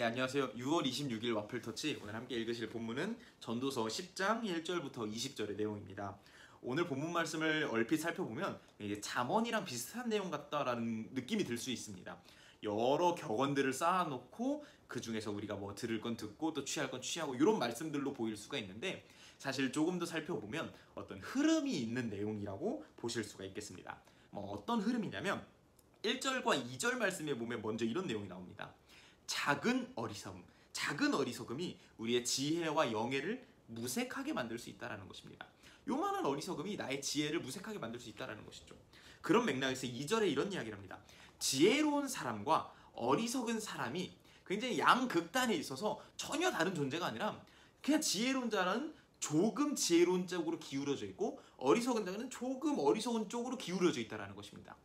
네, 안녕하세요. 6월 26일 와플터치. 오늘 함께 읽으실 본문은 전도서 10장 1절부터 20절의 내용입니다. 오늘 본문 말씀을 얼핏 살펴보면 이게 잠언이랑 비슷한 내용 같다라는 느낌이 들 수 있습니다. 여러 격언들을 쌓아놓고 그 중에서 우리가 뭐 들을 건 듣고 또 취할 건 취하고 이런 말씀들로 보일 수가 있는데, 사실 조금 더 살펴보면 어떤 흐름이 있는 내용이라고 보실 수가 있겠습니다. 어떤 흐름이냐면 1절과 2절 말씀에 보면 먼저 이런 내용이 나옵니다. 작은 어리석음이 우리의 지혜와 영예를 무색하게 만들 수 있다는 것입니다. 요만한 어리석음이 나의 지혜를 무색하게 만들 수 있다는 것이죠. 그런 맥락에서 2절에 이런 이야기를 합니다. 지혜로운 사람과 어리석은 사람이 굉장히 양극단에 있어서 전혀 다른 존재가 아니라, 그냥 지혜로운 자는 조금 지혜로운 쪽으로 기울어져 있고 어리석은 자는 조금 어리석은 쪽으로 기울어져 있다는 것입니다.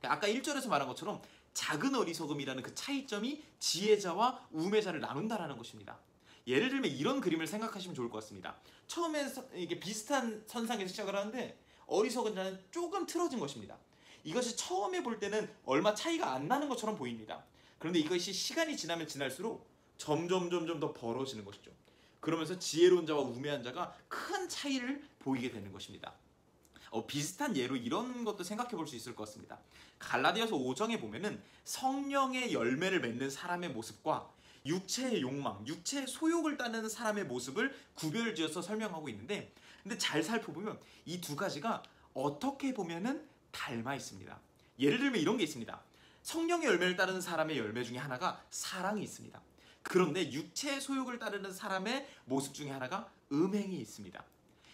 아까 1절에서 말한 것처럼 작은 어리석음이라는 그 차이점이 지혜자와 우매자를 나눈다라는 것입니다. 예를 들면 이런 그림을 생각하시면 좋을 것 같습니다. 처음에 이게 비슷한 선상에서 시작을 하는데 어리석은 자는 조금 틀어진 것입니다. 이것이 처음에 볼 때는 얼마 차이가 안 나는 것처럼 보입니다. 그런데 이것이 시간이 지나면 지날수록 점점 더 벌어지는 것이죠. 그러면서 지혜로운 자와 우매한 자가 큰 차이를 보이게 되는 것입니다. 비슷한 예로 이런 것도 생각해 볼 수 있을 것 같습니다. 갈라디아서 5장에 보면은 성령의 열매를 맺는 사람의 모습과 육체의 욕망, 육체의 소욕을 따르는 사람의 모습을 구별지어서 설명하고 있는데, 근데 잘 살펴보면 이 두 가지가 어떻게 보면은 닮아 있습니다. 예를 들면 이런 게 있습니다. 성령의 열매를 따르는 사람의 열매 중에 하나가 사랑이 있습니다. 그런데 육체의 소욕을 따르는 사람의 모습 중에 하나가 음행이 있습니다.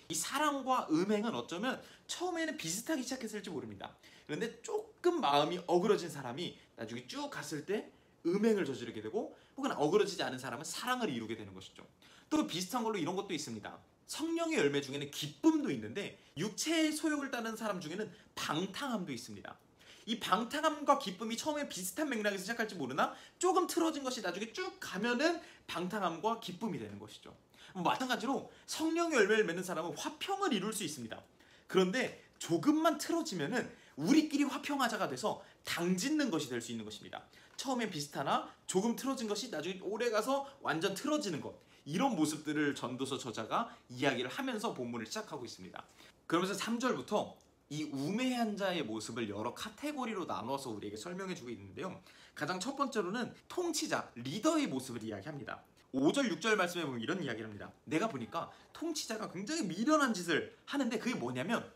이 사랑과 음행은 어쩌면 처음에는 비슷하게 시작했을지 모릅니다. 그런데 조금 마음이 어그러진 사람이 나중에 쭉 갔을 때 음행을 저지르게 되고, 혹은 어그러지지 않은 사람은 사랑을 이루게 되는 것이죠. 또 비슷한 걸로 이런 것도 있습니다. 성령의 열매 중에는 기쁨도 있는데 육체의 소욕을 따르는 사람 중에는 방탕함도 있습니다. 이 방탕함과 기쁨이 처음에 비슷한 맥락에서 시작할지 모르나 조금 틀어진 것이 나중에 쭉 가면은 방탕함과 기쁨이 되는 것이죠. 마찬가지로 성령의 열매를 맺는 사람은 화평을 이룰 수 있습니다. 그런데 조금만 틀어지면은 우리끼리 화평하자가 돼서 당짓는 것이 될 수 있는 것입니다. 처음엔 비슷하나 조금 틀어진 것이 나중에 오래가서 완전 틀어지는 것, 이런 모습들을 전도서 저자가 이야기를 하면서 본문을 시작하고 있습니다. 그러면서 3절부터 이 우매한 자의 모습을 여러 카테고리로 나눠서 우리에게 설명해주고 있는데요. 가장 첫 번째로는 통치자, 리더의 모습을 이야기합니다. 5절, 6절 말씀에 보면 이런 이야기를 합니다. 내가 보니까 통치자가 굉장히 미련한 짓을 하는데, 그게 뭐냐면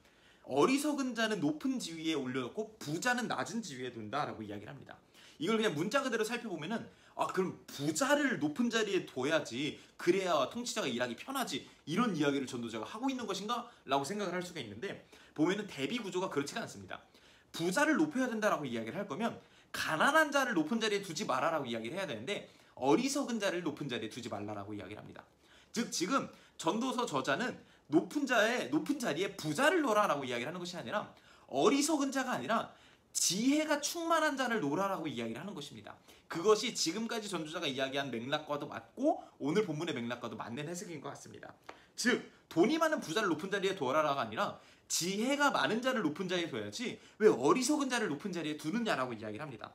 어리석은 자는 높은 지위에 올려놓고 부자는 낮은 지위에 둔다라고 이야기를 합니다. 이걸 그냥 문자 그대로 살펴보면은, 그럼 부자를 높은 자리에 둬야지, 그래야 통치자가 일하기 편하지, 이런 이야기를 전도자가 하고 있는 것인가? 라고 생각을 할 수가 있는데, 보면은 대비 구조가 그렇지가 않습니다. 부자를 높여야 된다라고 이야기를 할 거면 가난한 자를 높은 자리에 두지 마라라고 이야기를 해야 되는데, 어리석은 자를 높은 자리에 두지 말라라고 이야기를 합니다. 즉 지금 전도서 저자는 높은 자리에 부자를 놓으라라고 이야기를 하는 것이 아니라, 어리석은 자가 아니라 지혜가 충만한 자를 놓으라라고 이야기를 하는 것입니다. 그것이 지금까지 전도자가 이야기한 맥락과도 맞고 오늘 본문의 맥락과도 맞는 해석인 것 같습니다. 즉 돈이 많은 부자를 높은 자리에 두어라가 아니라 지혜가 많은 자를 높은 자리에 둬야지 왜 어리석은 자를 높은 자리에 두느냐라고 이야기를 합니다.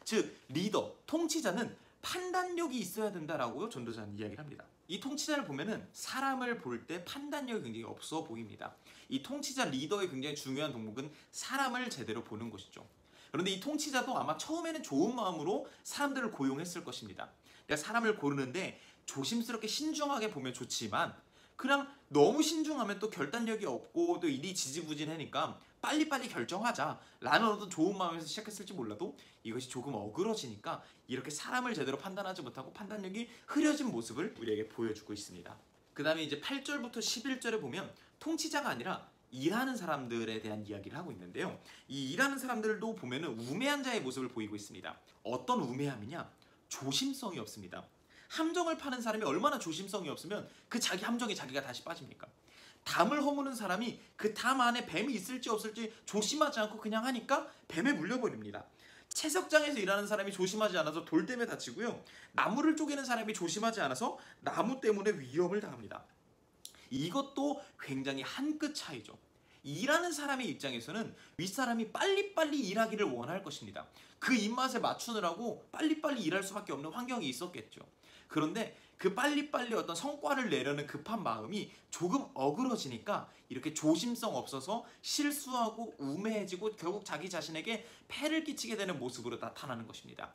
즉 리더, 통치자는 판단력이 있어야 된다라고 전도자는 이야기를 합니다. 이 통치자를 보면은 사람을 볼 때 판단력이 굉장히 없어 보입니다. 이 통치자 리더의 굉장히 중요한 덕목은 사람을 제대로 보는 것이죠. 그런데 이 통치자도 아마 처음에는 좋은 마음으로 사람들을 고용했을 것입니다. 그러니까 사람을 고르는데 조심스럽게 신중하게 보면 좋지만, 그냥 너무 신중하면 또 결단력이 없고 또 일이 지지부진하니까 빨리빨리 결정하자 라는 어떤 좋은 마음에서 시작했을지 몰라도, 이것이 조금 어그러지니까 이렇게 사람을 제대로 판단하지 못하고 판단력이 흐려진 모습을 우리에게 보여주고 있습니다. 그 다음에 이제 8절부터 11절에 보면 통치자가 아니라 일하는 사람들에 대한 이야기를 하고 있는데요. 이 일하는 사람들도 보면은 우매한 자의 모습을 보이고 있습니다. 어떤 우매함이냐? 조심성이 없습니다. 함정을 파는 사람이 얼마나 조심성이 없으면 그 자기 함정에 자기가 다시 빠집니까? 담을 허무는 사람이 그 담 안에 뱀이 있을지 없을지 조심하지 않고 그냥 하니까 뱀에 물려버립니다. 채석장에서 일하는 사람이 조심하지 않아서 돌 때문에 다치고요. 나무를 쪼개는 사람이 조심하지 않아서 나무 때문에 위험을 당합니다. 이것도 굉장히 한 끗 차이죠. 일하는 사람의 입장에서는 윗사람이 빨리빨리 일하기를 원할 것입니다. 그 입맛에 맞추느라고 빨리빨리 일할 수밖에 없는 환경이 있었겠죠. 그런데 그 빨리빨리 어떤 성과를 내려는 급한 마음이 조금 어그러지니까 이렇게 조심성 없어서 실수하고 우매해지고 결국 자기 자신에게 폐를 끼치게 되는 모습으로 나타나는 것입니다.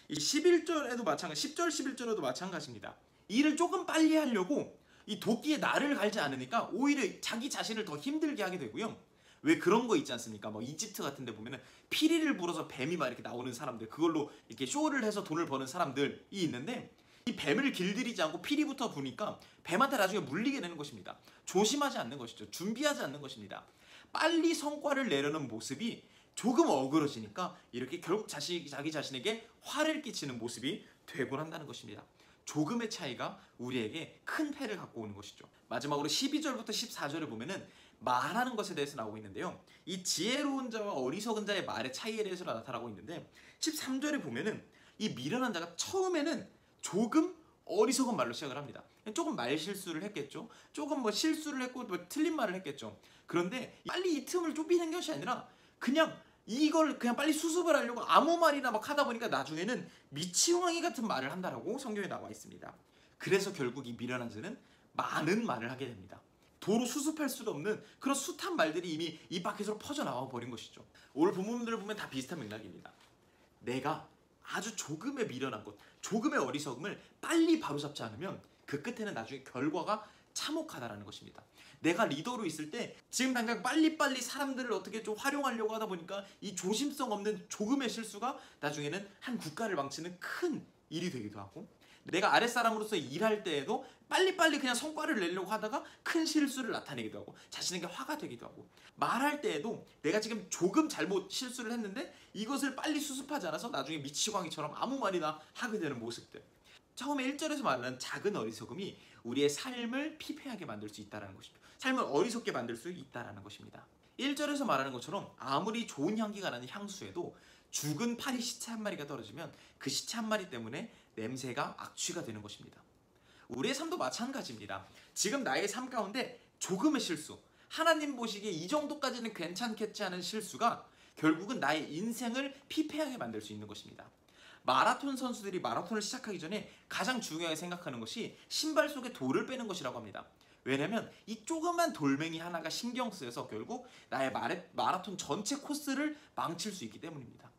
이 11절에도 마찬가지, 10절, 11절에도 마찬가지입니다. 일을 조금 빨리 하려고 이 도끼에 날을 갈지 않으니까 오히려 자기 자신을 더 힘들게 하게 되고요. 왜 그런 거 있지 않습니까? 뭐 이집트 같은 데 보면은 피리를 불어서 뱀이 막 이렇게 나오는 사람들, 그걸로 이렇게 쇼를 해서 돈을 버는 사람들이 있는데, 이 뱀을 길들이지 않고 피리부터 부니까 뱀한테 나중에 물리게 되는 것입니다. 조심하지 않는 것이죠. 준비하지 않는 것입니다. 빨리 성과를 내려는 모습이 조금 어그러지니까 이렇게 결국 자기 자신에게 화를 끼치는 모습이 되곤 한다는 것입니다. 조금의 차이가 우리에게 큰 폐를 갖고 오는 것이죠. 마지막으로 12절부터 14절을 보면은 말하는 것에 대해서 나오고 있는데요. 이 지혜로운 자와 어리석은 자의 말의 차이에 대해서 나타나고 있는데, 13절에 보면은 이 미련한 자가 처음에는 조금 어리석은 말로 시작을 합니다. 조금 말 실수를 했겠죠. 조금 뭐 실수를 했고 뭐 틀린 말을 했겠죠. 그런데 빨리 이 틈을 좁히는 것이 아니라 그냥 이걸 그냥 빨리 수습을 하려고 아무 말이나 막 하다 보니까 나중에는 미치광이 같은 말을 한다라고 성경에 나와 있습니다. 그래서 결국 이 미련한 자는 많은 말을 하게 됩니다. 도로 수습할 수 없는 그런 숱한 말들이 이미 입 밖에서 퍼져나와 버린 것이죠. 오늘 본문들을 보면 다 비슷한 맥락입니다. 내가 아주 조금의 미련한 것, 조금의 어리석음을 빨리 바로잡지 않으면 그 끝에는 나중에 결과가 참혹하다라는 것입니다. 내가 리더로 있을 때 지금 당장 빨리빨리 사람들을 어떻게 좀 활용하려고 하다 보니까 이 조심성 없는 조금의 실수가 나중에는 한 국가를 망치는 큰 일이 되기도 하고, 내가 아랫사람으로서 일할 때에도 빨리빨리 그냥 성과를 내려고 하다가 큰 실수를 나타내기도 하고 자신에게 화가 되기도 하고, 말할 때에도 내가 지금 조금 잘못 실수를 했는데 이것을 빨리 수습하지 않아서 나중에 미치광이처럼 아무 말이나 하게 되는 모습들. 처음에 1절에서 말하는 작은 어리석음이 우리의 삶을 피폐하게 만들 수 있다는 것입니다. 삶을 어리석게 만들 수 있다는 것입니다. 1절에서 말하는 것처럼 아무리 좋은 향기가 나는 향수에도 죽은 파리 시체 한 마리가 떨어지면 그 시체 한 마리 때문에 냄새가 악취가 되는 것입니다. 우리의 삶도 마찬가지입니다. 지금 나의 삶 가운데 조금의 실수, 하나님 보시기에 이 정도까지는 괜찮겠지 하는 실수가 결국은 나의 인생을 피폐하게 만들 수 있는 것입니다. 마라톤 선수들이 마라톤을 시작하기 전에 가장 중요하게 생각하는 것이 신발 속에 돌을 빼는 것이라고 합니다. 왜냐면 이 조그만 돌멩이 하나가 신경 쓰여서 결국 나의 마라톤 전체 코스를 망칠 수 있기 때문입니다.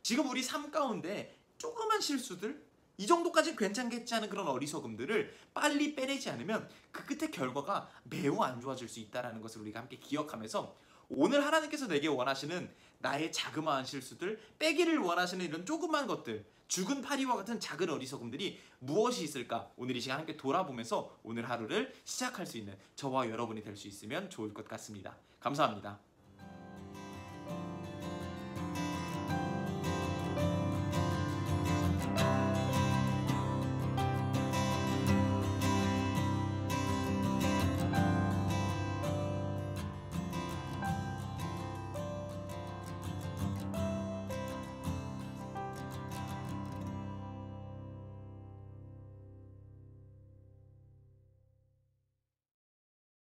지금 우리 삶 가운데 조그만 실수들, 이 정도까지 괜찮겠지 하는 그런 어리석음들을 빨리 빼내지 않으면 그 끝의 결과가 매우 안 좋아질 수 있다는 것을 우리가 함께 기억하면서, 오늘 하나님께서 내게 원하시는 나의 자그마한 실수들, 빼기를 원하시는 이런 조그만 것들, 죽은 파리와 같은 작은 어리석음들이 무엇이 있을까? 오늘 이 시간 함께 돌아보면서 오늘 하루를 시작할 수 있는 저와 여러분이 될 수 있으면 좋을 것 같습니다. 감사합니다.